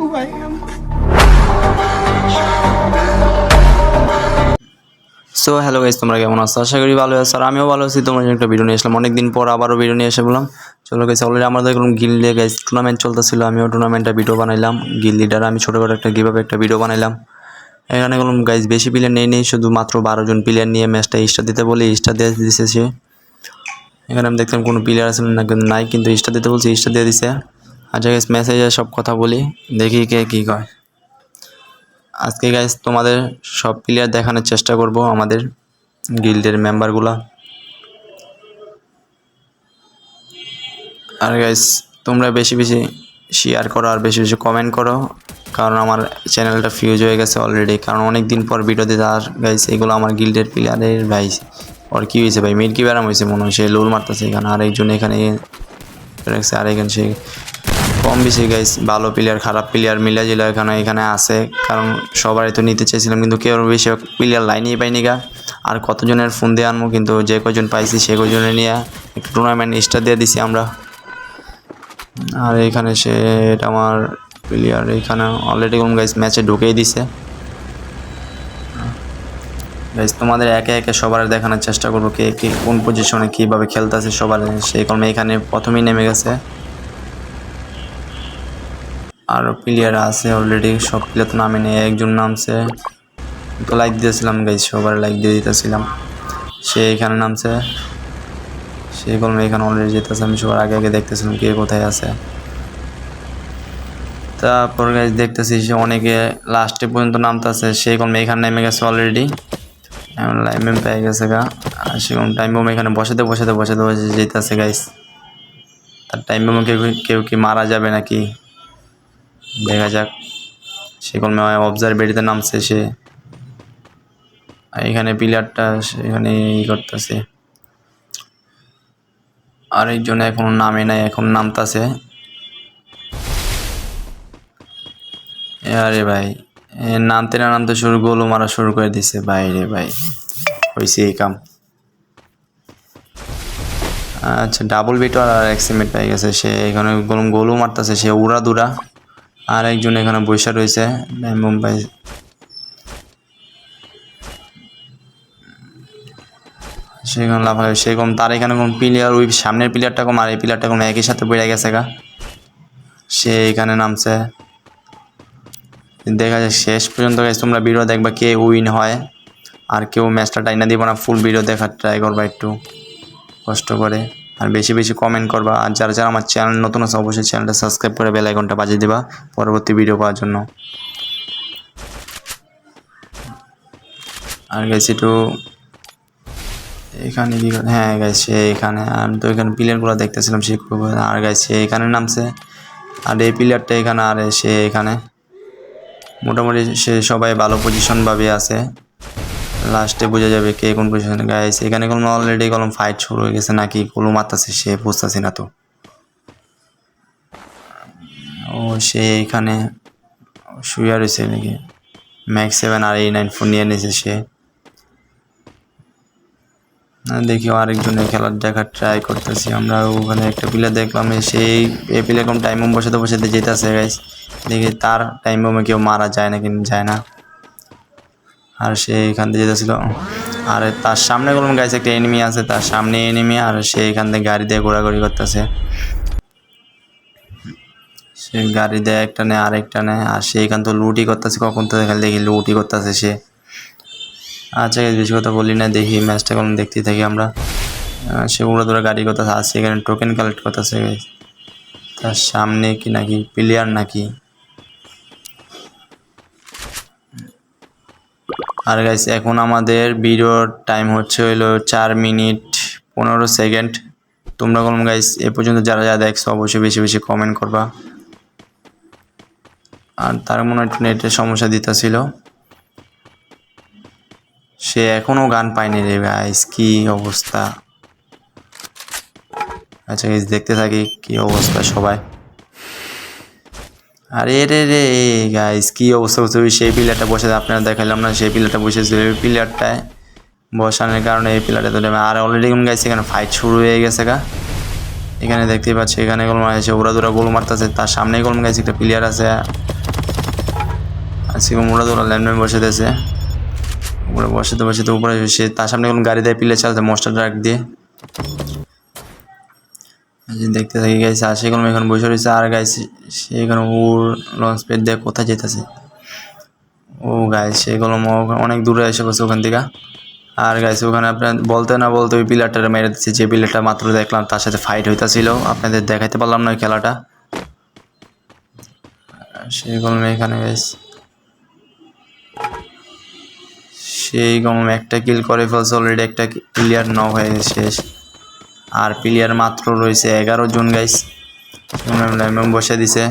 So hello guys, তোমরা কেমন আছো? আশা করি ভালো আছো। আর আমিও ভালো আছি। তোমার জন্য একটা ভিডিও নিয়ে আসলাম, অনেকদিন পর আবারও ভিডিও নিয়ে এসে বললাম। চলো গাইস, অলরেডি আমাদের এখন গিল্ডে গাইস টুর্নামেন্ট চলতেছিল। আমিও টুর্নামেন্টটা ভিডিও বানাইলাম। গিল্ড লিডার আমি ছোটখাটো একটা কিভাবে একটা ভিডিও বানাইলাম। এখানে বললাম গাইস বেশি প্লেয়ার নেই, শুধুমাত্র 12 জন প্লেয়ার নিয়ে ম্যাচটা স্টার্ট দিতে বলে স্টার্ট দিয়ে দিছে সে। এখানে আমি দেখলাম কোনো প্লেয়ার আছে না, কিন্তু নাই, কিন্তু স্টার্ট দিতে বলছি, স্টার্ট দিয়ে দিছে। আচ্ছা গাইস, মেসেজে সব কথা বলি, দেখি কে কী কয়। আজকে গাইস তোমাদের সব প্লেয়ার দেখানোর চেষ্টা করব, আমাদের গিল্ডের মেম্বারগুলা। আর গাইস তোমরা বেশি বেশি শেয়ার করো আর বেশি বেশি কমেন্ট করো, কারণ আমার চ্যানেলটা ফিউজ হয়ে গেছে অলরেডি, কারণ অনেক দিন পর ভিডিও দিতে। আর গাইস এগুলো আমার গিল্ডের প্লেয়ারের ভাই, আর কি হয়েছে ভাই, মিড কি ব্যারাম হয়েছে মনে হয়, সে লোল মারতেছে এখানে, আর একজন এখানে রাখছে, আর এখানে সে কম বেশি গাইস ভালো প্লেয়ার খারাপ প্লেয়ার মিলা জিলা এখানে আছে, কারণ সবারই তো নিতে চাইছিলাম, কিন্তু কেউ বেশি প্লেয়ার লাইনেই পাইনি গা। আর কতজনের ফোন দিয়ে আনবো, কিন্তু যে কজন পাইছি সে কজনে নিয়ে একটা টুর্নামেন্ট স্টার্ট দিয়ে দিছি আমরা। আর এখানে সে এটা আমার প্লেয়ার এখানে অলরেডি কোন গাইস ম্যাচে ঢুকেই দিছে। গাইস তোমাদের একে একে সবার দেখানোর চেষ্টা করবো কে কে কোন পজিশনে কীভাবে খেলতেছে সবার, সেই কারণে এখানে প্রথমেই নেমে গেছে। আরও প্লেয়ার আছে অলরেডি, সব প্লেয়ার তো নামে নেই, একজন নামছে, তো লাইক দিয়েছিলাম গাইস, সবার লাইক দিয়ে দিতেছিলাম। সে এখানে নামছে, সেই কারণে এখানে অলরেডি যেতেছে, আমি সবার আগে আগে দেখতেছিলাম কে কোথায় আছে। তারপর গাইস দেখতেছি সে অনেকে লাস্টে পর্যন্ত নামতেছে, সেই কারণে এখানে নেমে গেছে অলরেডি, লাইভ পেয়ে গেছে গা। আর সেরকম টাইম বোম এখানে বসাতে যেতেছে গাইস। তার টাইম বোমে কেউ কি মারা যাবে নাকি দেখা যাক। সেরকম অবজারভেটরিতে নামছে সে, এখানে প্লেয়ারটা এখানে ই করতেছে, আরেকজন এখনো নামে নাই, এখন নামতাছে। আরে ভাই নামতে না নামতে গোলও মারা শুরু করে দিছে ভাই রে ভাই, হয়েছে এই কাম। আচ্ছা ডাবল বিটো আর এক্সিমেট পেয়ে গেছে সে, এখানে গোলও মারতেছে সে উড়া দুরা। আর একজন এখানে বৈশা রয়েছে মুম্বাই, সেখানে লাফায় সেরকম। তার এখানে কোন প্লেয়ার, ওই সামনের প্লেয়ারটা কম আর এই প্লেয়ারটা কম একই সাথে বেড়ে গেছে গা, সে এখানে নামছে। দেখা যায় শেষ পর্যন্ত গাইস তোমরা ভিডিও দেখবা কে উইন হয়, আর কেউ ম্যাচটা টাইনা দিব না, ফুল ভিডিও দেখার ট্রাই করবা একটু কষ্ট করে, আর বেশি বেশি কমেন্ট করবা। আর যারা যারা আমার চ্যানেল নতুন আছে অবশ্যই চ্যানেলটা সাবস্ক্রাইব করে বেল আইকনটা বাজিয়ে দিবা পরবর্তী ভিডিও পাওয়ার জন্য। আর গাইস একটু এখানে কি, হ্যাঁ গাইস সে এখানে, আমি তো এখানে প্লেয়ারগুলো দেখতেছিলাম সে, আর গাইস সে এখানে নামছে, আর এই প্লেয়ারটা এখানে, আর সে এখানে মোটামুটি সে সবাই ভালো পজিশন ভাবে আছে, লাস্টে বোঝা যাবে কে কোন পজিশনে। গাইস এখানে কোনো অলরেডি কলম ফাইট শুরু হয়ে গেছে নাকি গোলু মারতেছে সে, বুঝতেছি না তো। ও সে এখানে শুয়ে রয়েছে নাকি, ম্যাক্স 7 আর A9 ফোন নিয়ে নিয়েছে সে। দেখি আরেকজনের খেলার দেখার ট্রাই করতেছি আমরা। ওখানে একটা প্লেয়ার দেখলাম, সেই এই প্লেয়ার কোন টাইম বোম বসাতে যেতেছে গাইস, দেখি তার টাইম বোমে কেউ মারা যায় না কিন্তু যায় না। আর সে এখান থেকে যেতেছিল, আর তার সামনে কোনো গাইছে একটা এনিমি আছে, তার সামনে এনিমি, আর সে এখান থেকে গাড়ি দিয়ে ঘোরাঘুরি করতেছে, সে গাড়ি দেয় একটা নেয় আরেকটা নেয়, আর সে এখান তো লুটই করতেছে, কখন তো এখানে দেখি লুটই করতেছে সে। আচ্ছা বেশি কথা বলি না, দেখি ম্যাচটা কখন দেখতে থাকি আমরা। সে উড়া ধরে গাড়ি করতেছে, আর সেখানে টোকেন কালেক্ট করতেছে, তার সামনে কি নাকি প্লেয়ার নাকি। আর গাইস এখন আমাদের ভিডিওর টাইম হচ্ছে হলো 4 মিনিট 15 সেকেন্ড। তোমরা কোন গাইস এ পর্যন্ত যারা যারা দেখছো অবশ্যই বেশি বেশি কমেন্ট করবা। আর তার মনে হয় নেটের সমস্যা দিতেছিল, সে এখনো গান পায়নি রে গাইস, কি অবস্থা। আচ্ছা গাইস দেখতে থাকি কি অবস্থা সবাই। আরে রে রে গাইস কি অবস্থা হচ্ছে, সেই প্লেয়ারটা বসে আপনারা দেখাইলাম না, সেই প্লেয়ারটা বসেছিল, এই প্লেয়ারটায় বসানোর কারণে এই প্লেয়ারটা তো আর অলরেডি কোন গাইছে এখানে ফাইট শুরু হয়ে গেছে গা। এখানে দেখতেই পাচ্ছি এখানে গোল মারছে, ওরা দুরা গোল মারতেছে, তার সামনেই গোল গাইছে একটা প্লেয়ার আছে, আজকে মুরাদুল্লাহ ল্যান্ডম্যান বসে দিয়েছে, উপরে বসাতে বসাতে উপরে সে তার সামনে কোনো গাড়ি দিয়ে পিলে চালাতে মস্টার ট্রাক দিয়ে দেখতে থাকি গাইছে। আর সেগুলো এখন বসে রয়েছে, আর গাইছে সেখানে ওর লঞ্চ প্যাড দিয়ে কোথায় যেতেছে। ও গাইছে সেগুলো অনেক দূরে এসে বসে ওখান থেকে। আর গাইছে ওখানে আপনার বলতে না বলতে ওই পিলারটা মেরে দিচ্ছে, যে পিলারটা মাত্র দেখলাম তার সাথে ফাইট হইতেছিল, আপনাদের দেখাইতে পারলাম না ওই খেলাটা। সেগুলো এখানে গাইছে সেই গম একটা কিল করে ফেলছে অলরেডি, একটা প্লেয়ার নক হয়ে গেছে শেষ। আর প্লেয়ার মাত্র রয়েছে 11 জন গাইস। বসে দিছে,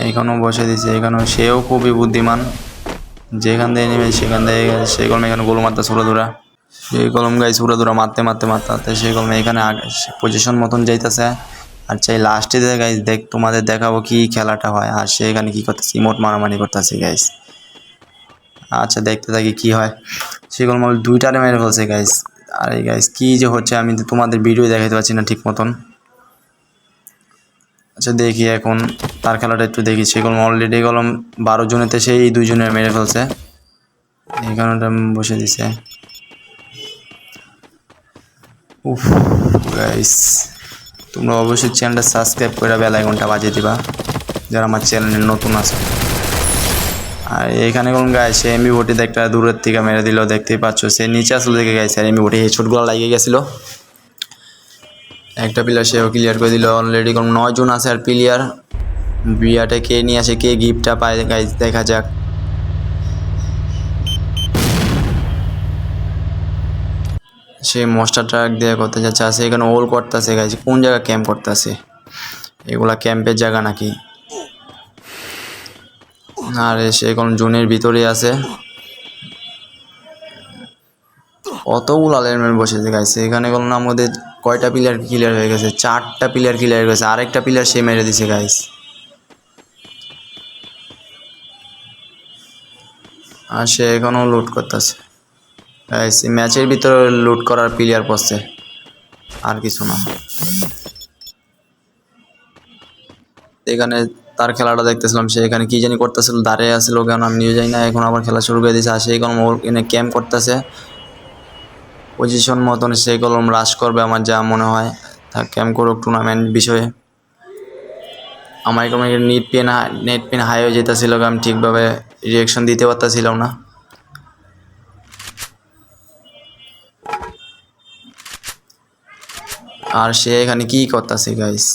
এইখানেও বসে দিছে, এখানেও সেও খুবই বুদ্ধিমান, যেখান থেকে নেমে সেখান থেকে সেই কলমে এখানে গোল মারতে সুরাধুরা, সেই কলম গাইস সুরাধুরা মারতে মারতে মারতে মারতে সেই কলমে এখানে পজিশন মতন যাইতেছে। আর চাই লাস্টে গাইস তোমাদের দেখাবো কি খেলাটা হয়। আর সে এখানে কি করতেছে, ইমোট মারামারি করতেছে গাইস। আচ্ছা দেখতে থাকি কি হয়। সেগুলো মাল 2টারে মেরে ফেলছে গাইস। আর এই গাইস কি যে হচ্ছে আমি তো তোমাদের ভিডিও দেখাতে পারছি না ঠিক মতন। আচ্ছা দেখি এখন তার খেলাটা একটু দেখি। সেগুলো অলরেডি গেলাম 12 জনেতে সেই 2 জনের মেরে ফেলছে, এই কারণটা বসে দিছে। উফ গাইস তোমরা অবশ্যই চ্যানেলটা সাবস্ক্রাইব করে বেল আইকনটা বাজিয়ে দিবা যারা আমার চ্যানেলে নতুন আছে। আর এখানে কোন গায়ে সে এমবি ভোটিতে একটা দূরের থেকে মেরে দিল, দেখতেই পাচ্ছ সে নিচে আসলে দেখে গাইছে। আর এমবি ভোটে হেডশটগুলো লাগিয়ে গেছিল, একটা প্লেয়ার সেও ক্লিয়ার করে দিল। অলরেডি কোন 9 জন আছে। আর প্লেয়ার বিয়াটা কে নিয়ে আসে, কে গিফটটা পায় গাইস দেখা যাক। সে মস্টার ট্রাক দিয়ে করতে যাচ্ছে, আছে এখানে ওল করতেছে গাইস। কোন জায়গা ক্যাম্প করতেছে, এগুলা ক্যাম্পের জায়গা নাকি? আর সে কোন জোনের ভিতরে আছে, কতগুলো ল্যান্ডম্যান বসেছে গাইছে এখানে। কোন না আমাদের কয়টা প্লেয়ার ক্লিয়ার হয়ে গেছে, 4টা প্লেয়ার ক্লিয়ার হয়ে গেছে, আরেকটা প্লেয়ার সে মেরে দিছে গাইস। আর সে এখনও লুট করতেছে গাইস, ম্যাচের ভিতরে লুট করার প্লেয়ার পড়ছে আর কিছু না। এখানে তার খেলাটা দেখতেছিলাম, সে এখানে কি জানি করতেছিল, দাঁড়িয়ে আসছিল কেন আমি নিয়ে যাই না। এখন আবার খেলা শুরু করে দিয়েছে। আর সেই কলম এখানে ক্যাম্প করতেছে পজিশন মতন, সেই কলম রাশ করবে আমার যা মনে হয়। তা ক্যাম্প করুক টুর্নামেন্ট বিষয়ে। আমার এরকম নেট পেন হাই হয়ে যেতেছিল, আমি ঠিকভাবে রিয়াকশন দিতে পারতেছিলাম না। আর সে এখানে কি করতেছে গাইস,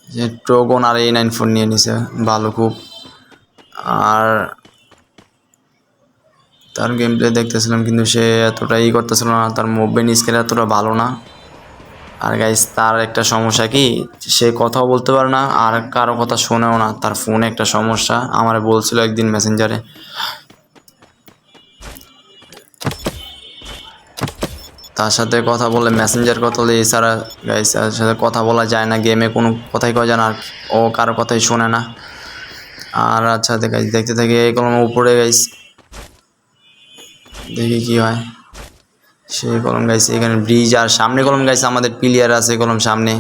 যে ট্রোগন আর A94 নিয়ে নিছে, ভালো খুব। আর তার গেম প্লে দেখতেছিলাম কিন্তু সে এতটা করতেছিল না, তার মুভমেন্ট স্কিল এতটা ভালো না। আর গাইস তার একটা সমস্যা কি, সে কথাও বলতে পারে না আর কারো কথা শোনেও না, তার ফোনে একটা সমস্যা। আমার বলছিল একদিন মেসেঞ্জারে, তার সাথে কথা বলে মেসেঞ্জার কথা বলে, এছাড়া গাইস তার সাথে কথা বলা যায় না, গেমে কোনো কথাই কওয়া যায় না, আর ও কারো কথাই শোনে না। আর আচ্ছা গাইস দেখতে থাকি। এই কলম উপরে গাইস, দেখি কি হয়। সেই কলম গাইছে এখানে ব্রিজ, আর সামনে কলম গাইছে আমাদের প্লেয়ার আছে কলম সামনে,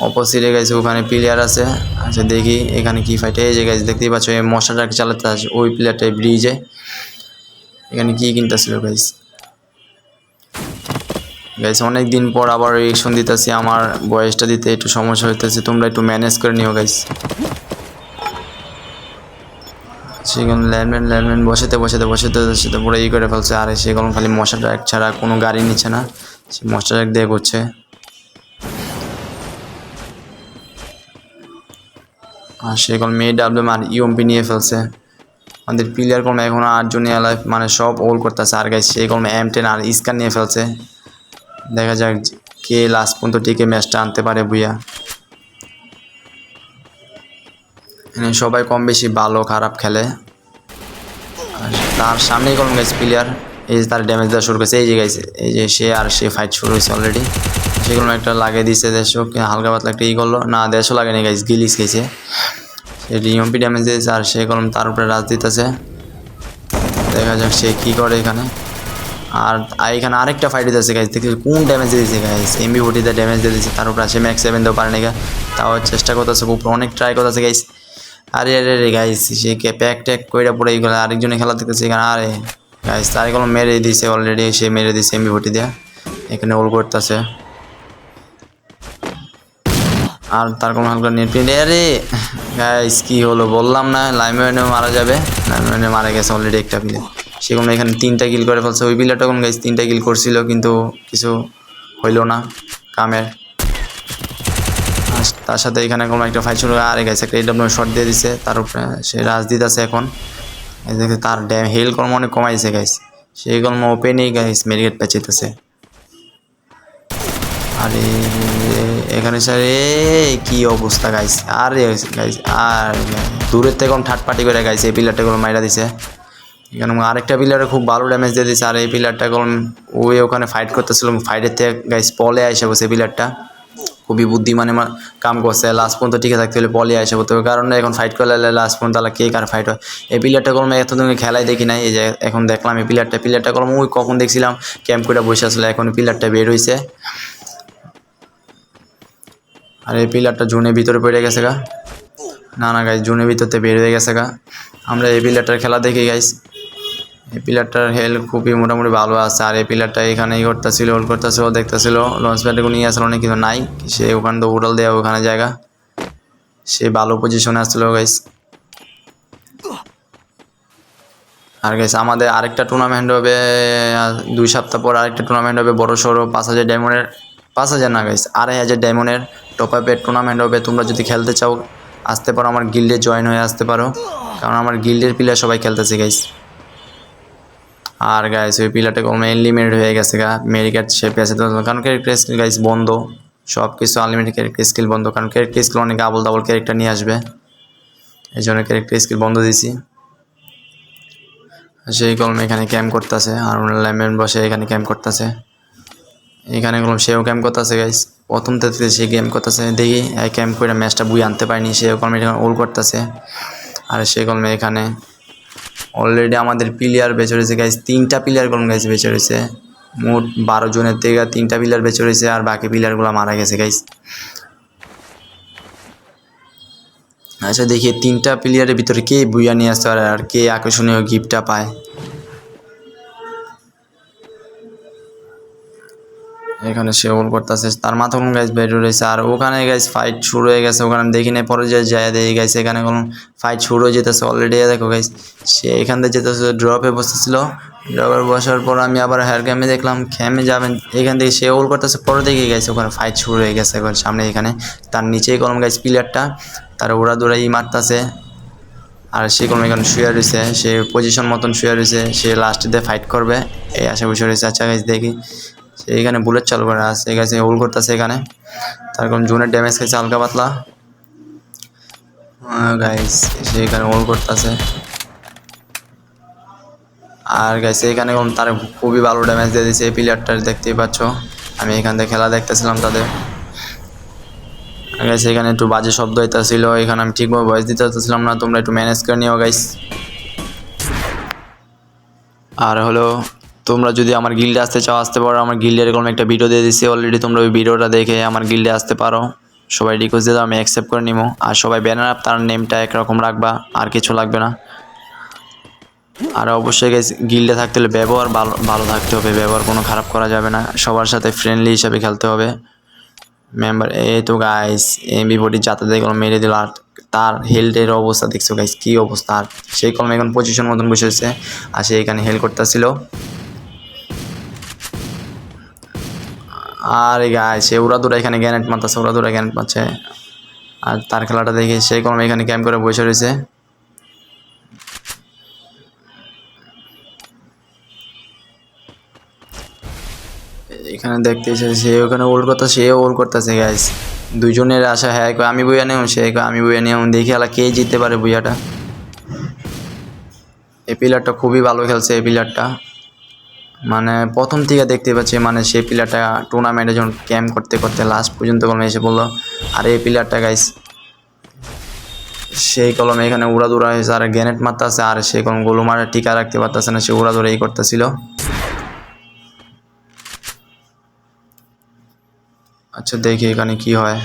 অপোজিটে গাইছে ওখানে প্লেয়ার আছে। আচ্ছা দেখি এখানে কি ফাইট। এই যে গাইস দেখতেই পাচ্ছ এই মশাটাকে চালাতে আছে ওই প্লেয়ারটাই ব্রিজে। এখানে কি কিনতেছিল গাইস, গাইস অনেক দিন পর আবার রিঅ্যাকশন দিতেছি, আমার বয়সটা দিতে একটু সমস্যা হইতেছে, তোমরা একটু ম্যানেজ করে নিও গাইস। সেখানে ল্যান্ডম্যান বসাতে পুরো করে ফেলছে। আর সেগুলো খালি মশা ট্রাক ছাড়া কোনো গাড়ি নিচ্ছে না, সে মশা ট্রাক দিয়ে করছে। আর সেগুলো ডাব্লিউএম আর ইউএমপি নিয়ে ফেলছে। আমাদের প্লেয়ার কলমে এখনও 8 জনই অ্যালাইভ, মানে সব ওল করতেছে। আর গাইস সেই কলমে M10 আর স্কার নিয়ে ফেলছে। দেখা যাক কে লাস্ট পর্যন্ত টিকে ম্যাচটা আনতে পারে বুইয়া। সবাই কম বেশি ভালো খারাপ খেলে। আর তার সামনেই কলম গাইছে প্লেয়ার, এই যে তার ড্যামেজ দেওয়া শুরু করেছে। এই যে গাইছে এই যে সে ফাইট শুরু হয়েছে অলরেডি। সেগুলো একটা লাগিয়ে দিচ্ছে দেশও, হালকা পাতলা একটা করলো না, দেশও লাগেনি গাইছে, গিলিস খেয়েছে। সে ইউএমপি ড্যামেজ দিয়েছে, আর সে কলম তার উপরে রাজ দিতেছে। দেখা যাক সে কী করে এখানে। আর এখানে আরেকটা ফাইট দিতেছে গাইস, দেখি কোন ড্যামেজ দিয়েছে গাইস, এমবি40 ড্যামেজ দিয়ে দিয়েছে, তার উপর আছে ম্যাক্স 7 দেও পারে না, তাও চেষ্টা করতেছে, খুব অনেক ট্রাই করতেছে গাইস। আরে আরে রে গাইস, সে প্যাক ট্যাক কইরা পড়ে এইগুলো আরেকজনে খেলা দেখতেছে এখানে। আরে গাইস তার এগুলো মেরে দিয়েছে অলরেডি, সে মেরে দিয়েছে এমবি40 দিয়ে, এখানে ওল করতেছে। আর তার কোনো হালকা নেট প্রিন্ট। আরে গাইস কি হলো বললাম না, লাইমওয়েনে মারা যাবে, লাইমওয়েনে মারা গেছে অলরেডি একটা প্লেয়ার। সেগুলো এখানে 3টা কিল করে ফেলছে, ওই প্লেয়ারটা কোন গাইস 3টা কিল করছিল কিন্তু কিছু হইল না কামের। তার সাথে এখানে কোনো একটা ফাইট শুরু। আরে গাইস একটা এডব্লিউ শট দিয়ে দিছে তার উপরে, সে রাজদিত আছে এখন। এই দেখে তার হেল কর্ম অনেক কমাইছে গাইস, সেই কর্ম ওপেনেই গাইস মেরিগেট পেঁচাইতেছে। আরে এখানে স্যার কি অবস্থা গাইস। আরে গাইস আর দূরের থেকে থার্ড পার্টি করে গাইস এই পিলারটা গুলো মাইরা দিছে। এখানে আরেকটা পিলারে খুব ভালো ড্যামেজ দিয়ে দিছে। আর এই পিলারটা কোন ওই ওখানে ফাইট করতেছিল, ফাইটের থেকে গাইস পলে আইসা বসে পিলারটা খুবই বুদ্ধিমানে কাম করছে, লাস্ট পর্যন্ত টিকে থাকতে হলে পলে আইসা বলতে হবে, কারণ এখন ফাইট করলে লাস্ট পর্যন্ত তাহলে কে কার ফাইট হয়। এই পিলারটা কলম এতদিন খেলাই দেখি নাই, এই যে এখন দেখলাম এই পিলারটা কলম ওই কখন দেখছিলাম ক্যাম্প করে বসে আসলে, এখন পিলারটা বের হয়েছে। আর এই পিলারটা জোনের ভিতরে পড়ে গেছে গা, না না গাইস জোনের ভিতরতে বের হয়ে গেছে গা। আমরা এই পিলারটার খেলা দেখি গাইস, এই পিলারটার হেলথ খুবই মোটামুটি ভালো আছে। আর এই পিলারটা এখানেই করতেছিল, হোল্ড করতেছিল, দেখতেছিল লঞ্চ প্যাডে নিয়ে আসলো অনেক কিছু নাই, সে ওখানে তো উড়াল দেওয়া ওখানে জায়গা, সে ভালো পজিশনে আসছিল গাইস। আর গাইস আমাদের আরেকটা টুর্নামেন্ট হবে 2 সপ্তাহ পর, আরেকটা টুর্নামেন্ট হবে বড় সড়ো 5000 ডায়মন্ডের, 5000 না গাইস 2500 ডায়মন্ডের টপ আপের টুর্নামেন্ট হবে। তোমরা যদি খেলতে চাও আসতে পারো, আমার গিল্ডে জয়েন হয়ে আসতে পারো, কারণ আমার গিল্ডের প্লেয়ার সবাই খেলতেছে গাইস। আর গাইস ওই প্লেয়ারটা মেইনলি মেরিট হয়ে গেছে গা, মেরিকেট শেপে আছে তো, কারণ ক্যারেক্টার স্কিল গাইস বন্ধ, সব কিছু আনলিমিটেড ক্যারেক্টার স্কিল বন্ধ, কারণ ক্যারেক্টার স্কিল অনেক আবল দাবল ক্যারেক্টার নিয়ে আসবে, এই জন্য ক্যারেক্টার স্কিল বন্ধ দিয়েছি। সেই কলম এখানে ক্যাম্প করতেছে, আর ল্যাম্বেন বসে এখানে ক্যাম্প করতেছে, এখানে কলম সেও ক্যাম্প করতেছে গাইস, প্রথম থেকে সে গেম করতেছে, দেখি এই ক্যাম্প করে ম্যাচটা বুই আনতে পারিনি, সেও কলম এখানে ওল করতেছে। আর সেই কলমে এখানে অলরেডি আমাদের প্লেয়ার বেঁচে রয়েছে গাইস, 3টা প্লেয়ার কলম গাইস বেঁচে রয়েছে, মোট 12 জনের থেকে 3টা প্লেয়ার বেঁচে রয়েছে, আর বাকি প্লেয়ারগুলো মারা গেছে গাইস। আচ্ছা দেখি 3টা প্লেয়ারের ভিতরে কে বুইয়া নিয়ে আসতে পারে আর কে আকর্ষণীয় গিফটটা পায়। এখানে সে ওল করতেছে, তার মাথা কোন গাইস বের রয়েছে, আর ওখানে গাইস ফাইট শুরু হয়ে গেছে, ওখানে দেখি না পরে যায় দেখি গাইস এখানে কোন ফাইট শুরু হয়ে যেতেছে অলরেডি। দেখো গাইস সে এখান থেকে যেতেছে, ড্রপে বসতেছিল, ড্রপে বসার পর আমি আবার হেয়ার ক্যামে দেখলাম ক্যামে যাবেন, এখান থেকে সে ওল করতেছে, পরে দেখি গাইস ওখানে ফাইট শুরু হয়ে গেছে একবার সামনে, এখানে তার নিচেই কলম গাইস প্লেয়ারটা, তার ওরা দৌড়াই মারতেছে। আর সে কলম এখানে শুয়ে রয়েছে, সে পজিশন মতন শুয়ে রয়েছে, সে লাস্টে দিয়ে ফাইট করবে এই আশা বসে রয়েছে। আচ্ছা গাইস দেখি সে এখানে বুলেট চালু করে আছে, ঠিক আছে হোল্ড করতেছে এখানে, তার কারণ জোনের ড্যামেজ খাইছে হালকা পাতলা গাইস, সে এখানে হোল্ড করতেছে। আর গাইস এখানে তার খুবই ভালো ড্যামেজ দিয়ে দিয়েছে এই প্লেয়ারটা, দেখতেই পাচ্ছ, আমি এখান থেকে খেলা দেখতেছিলাম তাদের। গাইস এখানে একটু বাজে শব্দ হইতেছিল, এখানে আমি ঠিকভাবে ভয়েস দিতে পারতেছিলাম না, তোমরা একটু ম্যানেজ করে নিও গাইস। আর হলো তোমরা যদি আমার গিল্ডে আসতে চাও আসতে পারো, আমার গিল্ডের কোনো একটা ভিডিও দিয়ে দিচ্ছি অলরেডি, তোমরা ওই ভিডিওটা দেখে আমার গিল্ডে আসতে পারো, সবাই রিকোয়েস্ট দিয়ে দাও, আমি অ্যাকসেপ্ট করে নিবো। আর সবাই ব্যানার আপ তার নেমটা একরকম রাখবা, আর কিছু লাগবে না। আর অবশ্যই গাইস গিল্ডে থাকতে হলে ব্যবহার ভালো ভালো থাকতে হবে, ব্যবহার কোনো খারাপ করা যাবে না, সবার সাথে ফ্রেন্ডলি হিসাবে খেলতে হবে মেম্বার। এই তো গাইস এমবি40 যাতে কোনো মেরে দিল, আর তার হেলথের অবস্থা দেখছো গাইস কি অবস্থা। আর সেই কলম এখন পজিশন মতন বসেছে, আর সে এখানে হেল করতেছিল। আর গাইস সে উড়াদুরা এখানে গ্যানেট মারতেছে, উড়াদুরা গ্যানেট মারছে, আর তার খেলাটা দেখে সেই কলম এখানে ক্যাম্প করে বসে রয়েছে। এখানে দেখতে সে ওখানে ওল্ড করতে, সেও ওল্ড করতেছে গাইস, দুজনের আশা, হ্যাঁ আমি বইয়া নেব, সে আমি বইয়া নেব, দেখি আলা কে জিততে পারে বইয়াটা। এই প্লেয়ারটা খুবই ভালো খেলছে, এই প্লেয়ারটা মানে প্রথম থেকে দেখতে পাচ্ছি, মানে সেই প্লেয়ারটা টুর্নামেন্টে যখন ক্যাম্প করতে করতে লাস্ট পর্যন্ত কলমে এসে বললো। আর এই প্লেয়ারটা গাইস সেই কলমে এখানে উড়াদুরা হয়েছে, আর গ্যানেট মারতেছে, আর সেই কলম গোলু মারা টিকা রাখতে পারতেছে না, সে উড়াদুরা এই করতেছিল। আচ্ছা দেখি এখানে কি হয়।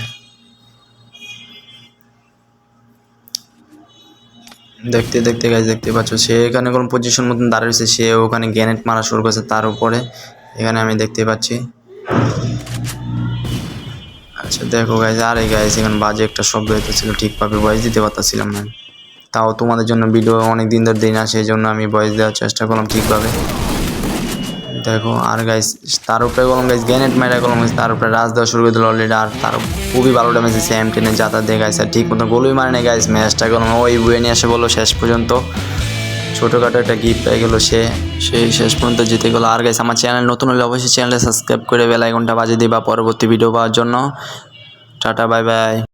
দেখতে দেখতে গাইজ দেখতে পাচ্ছ সে এখানে কোনো পজিশন মতন দাঁড়িয়েছে, সে ওখানে গ্রেনেড মারা শুরু করেছে তার উপরে, এখানে আমি দেখতে পাচ্ছি। আচ্ছা দেখো গাইজ, আরে গাইজ এখানে বাজে একটা শব্দ হইতেছিল, ঠিকভাবে ভয়েস দিতে পারতেছিলাম না। তাও তোমাদের জন্য ভিডিও অনেক দিন ধরে দিই না, সেই জন্য আমি ভয়েস দেওয়ার চেষ্টা করলাম ঠিকভাবে। দেখো আর গাইজ তার উপরে গেলাম গাইজ, গ্রেনেড মারা গেলাম গাইজ, তার উপরে রাজ দেওয়া শুরু করে দিল অলরেডি। আর তার খুবই ভালো ড্যামেজ দিচ্ছে M10 যাতা দিয়ে গাইজ, আর ঠিক মতো গোলই মারে নাই গাইজ। ম্যাচটা গেলাম ওই বুয়ে নিয়ে আসে বললো শেষ পর্যন্ত, ছোটোখাটো একটা গিফট পেয়ে গেলো সে, সেই শেষ পর্যন্ত জিতে গেলো। আর গাইজ আমার চ্যানেল নতুন হলে অবশ্যই চ্যানেলটা সাবস্ক্রাইব করে বেল আইকনটা বাজিয়ে দিবা পরবর্তী ভিডিও পাওয়ার জন্য। Tata bye bye.